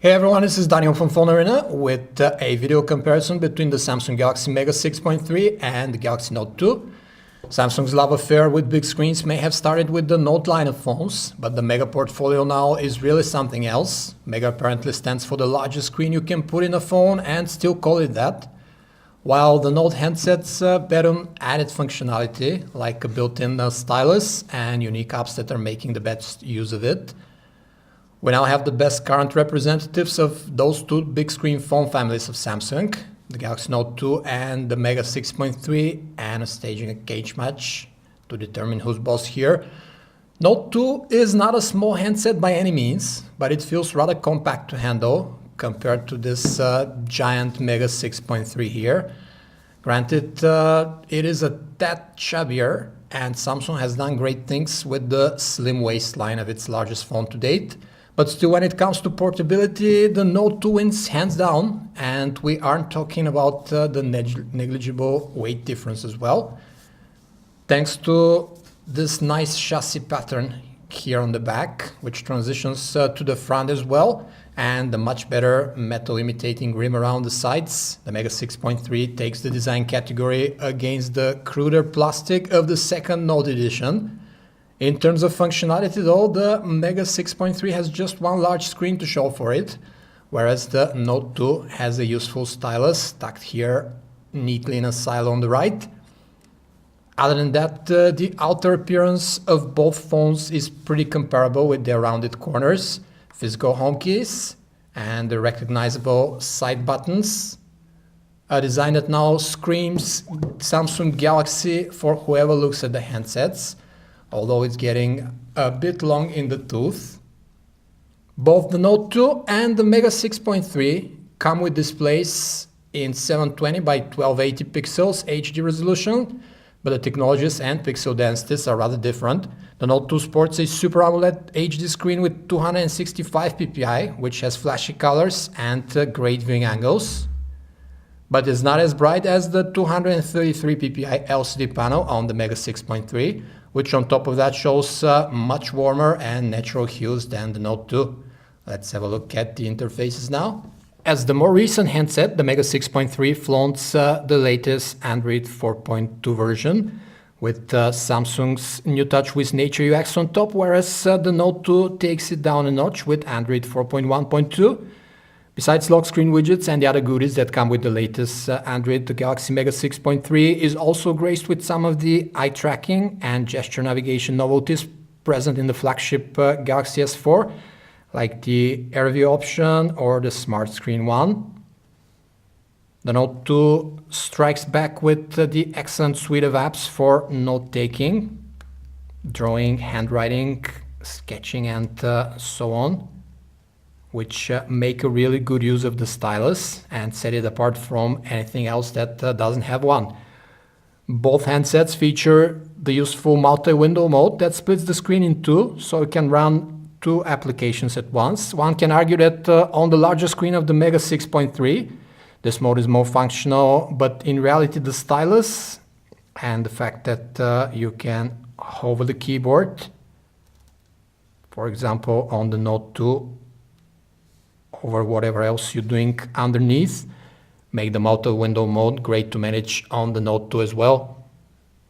Hey everyone, this is Daniel from Phone Arena with a video comparison between the Samsung Galaxy Mega 6.3 and the Galaxy Note 2. Samsung's love affair with big screens may have started with the Note line of phones, but the Mega portfolio now is really something else. Mega apparently stands for the largest screen you can put in a phone and still call it that. While the Note handsets bet on added functionality like a built-in stylus and unique apps that are making the best use of it. We now have the best current representatives of those two big screen phone families of Samsung, the Galaxy Note 2 and the Mega 6.3, and staging a cage match to determine who's boss here. Note 2 is not a small handset by any means, but it feels rather compact to handle compared to this giant Mega 6.3 here. Granted, it is a tad chubbier, and Samsung has done great things with the slim waistline of its largest phone to date. But still, when it comes to portability, the Note 2 wins hands down, and we aren't talking about the negligible weight difference as well. Thanks to this nice chassis pattern here on the back, which transitions to the front as well, and the much better metal imitating rim around the sides, the Mega 6.3 takes the design category against the cruder plastic of the second Note edition. In terms of functionality though, the Mega 6.3 has just one large screen to show for it, whereas the Note 2 has a useful stylus tucked here neatly in a silo on the right. Other than that, the outer appearance of both phones is pretty comparable with their rounded corners, physical home keys, and the recognizable side buttons. A design that now screams Samsung Galaxy for whoever looks at the handsets, although it's getting a bit long in the tooth. Both the Note 2 and the Mega 6.3 come with displays in 720 by 1280 pixels HD resolution, but the technologies and pixel densities are rather different. The Note 2 sports a Super AMOLED HD screen with 265 ppi, which has flashy colors and great viewing angles, but is not as bright as the 233 ppi LCD panel on the Mega 6.3, which on top of that shows much warmer and natural hues than the Note 2. Let's have a look at the interfaces now. As the more recent handset, the Mega 6.3 flaunts the latest Android 4.2 version with Samsung's new TouchWiz Nature UX on top, whereas the Note 2 takes it down a notch with Android 4.1.2. Besides lock screen widgets and the other goodies that come with the latest Android, the Galaxy Mega 6.3 is also graced with some of the eye tracking and gesture navigation novelties present in the flagship Galaxy S4, like the AirView option or the Smart Screen one. The Note 2 strikes back with the excellent suite of apps for note-taking, drawing, handwriting, sketching, and so on, which make a really good use of the stylus and set it apart from anything else that doesn't have one. Both handsets feature the useful multi-window mode that splits the screen in two, so you can run two applications at once. One can argue that on the larger screen of the Mega 6.3, this mode is more functional, but in reality the stylus and the fact that you can hover the keyboard, for example on the Note 2, over whatever else you're doing underneath, make the multi-window mode great to manage on the Note 2 as well.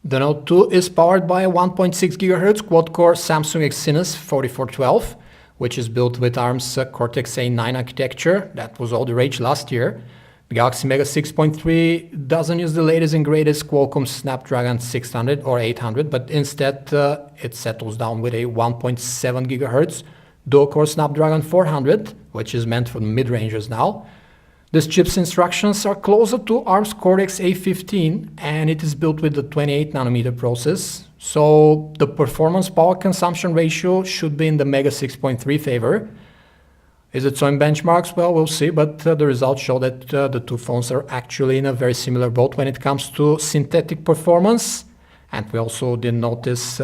The Note 2 is powered by a 1.6 GHz quad-core Samsung Exynos 4412, which is built with ARM's Cortex-A9 architecture. That was all the rage last year. The Galaxy Mega 6.3 doesn't use the latest and greatest Qualcomm Snapdragon 600 or 800, but instead it settles down with a 1.7 GHz dual-core Snapdragon 400, which is meant for the mid-rangers now. This chip's instructions are closer to ARM's Cortex-A15, and it is built with the 28nm process, so the performance power consumption ratio should be in the Mega 6.3 favor. Is it so in benchmarks? Well, we'll see, but the results show that the two phones are actually in a very similar boat when it comes to synthetic performance, and we also didn't notice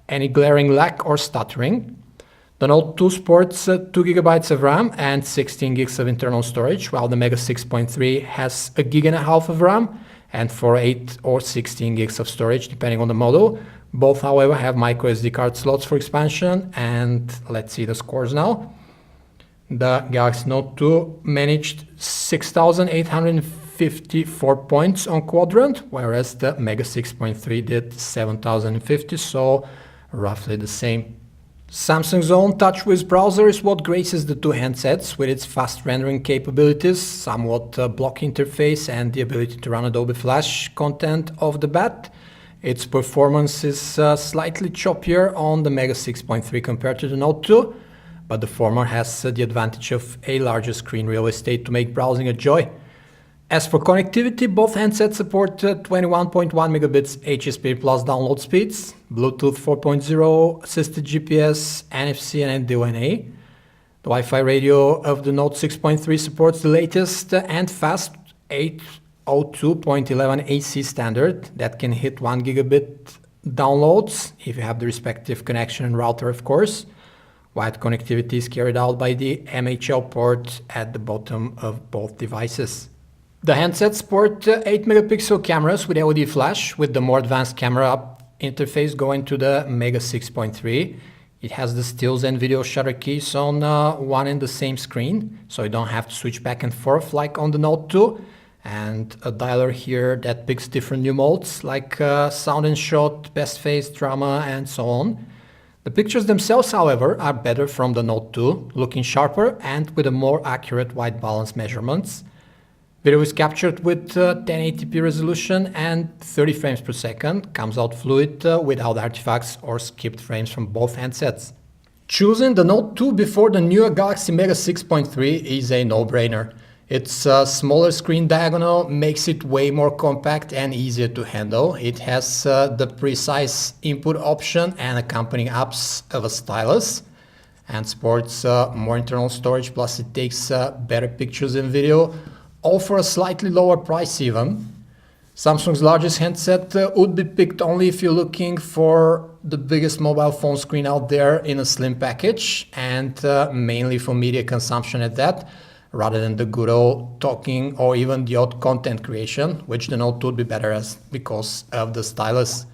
any glaring lag or stuttering. The Note 2 sports 2 GB of RAM and 16 GB of internal storage, while the Mega 6.3 has 1.5 GB of RAM and 8 or 16 GB of storage, depending on the model. Both, however, have micro SD card slots for expansion, and let's see the scores now. The Galaxy Note 2 managed 6,854 points on Quadrant, whereas the Mega 6.3 did 7,050, so roughly the same. Samsung's own TouchWiz browser is what graces the two handsets with its fast rendering capabilities, somewhat block interface, and the ability to run Adobe Flash content off the bat. Its performance is slightly choppier on the Mega 6.3 compared to the Note 2, but the former has the advantage of a larger screen real estate to make browsing a joy. As for connectivity, both handsets support 21.1 megabits HSP plus download speeds, Bluetooth 4.0, assisted GPS, NFC and NDONA. The Wi-Fi radio of the Note 6.3 supports the latest and fast 802.11 AC standard that can hit 1 gigabit downloads if you have the respective connection and router, of course. Wired connectivity is carried out by the MHL port at the bottom of both devices. The handsets sport 8 megapixel cameras with LED flash, with the more advanced camera interface going to the Mega 6.3. It has the stills and video shutter keys on one and the same screen, so you don't have to switch back and forth like on the Note 2. And a dialer here that picks different new modes like sound and shot, best face, drama, and so on. The pictures themselves, however, are better from the Note 2, looking sharper and with a more accurate white balance measurements. Video is captured with 1080p resolution and 30 frames per second, comes out fluid without artifacts or skipped frames from both handsets. Choosing the Note 2 before the newer Galaxy Mega 6.3 is a no-brainer. Its smaller screen diagonal makes it way more compact and easier to handle. It has the precise input option and accompanying apps of a stylus, and sports more internal storage, plus it takes better pictures and video, all for a slightly lower price even. Samsung's largest handset would be picked only if you're looking for the biggest mobile phone screen out there in a slim package, and mainly for media consumption at that, rather than the good old talking or even the odd content creation, which the Note 2 would be better as because of the stylus.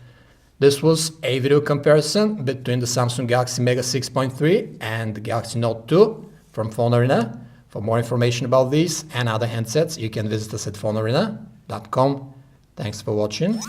This was a video comparison between the Samsung Galaxy Mega 6.3 and the Galaxy Note 2 from Phone Arena. For more information about these and other handsets, you can visit us at phonearena.com. Thanks for watching.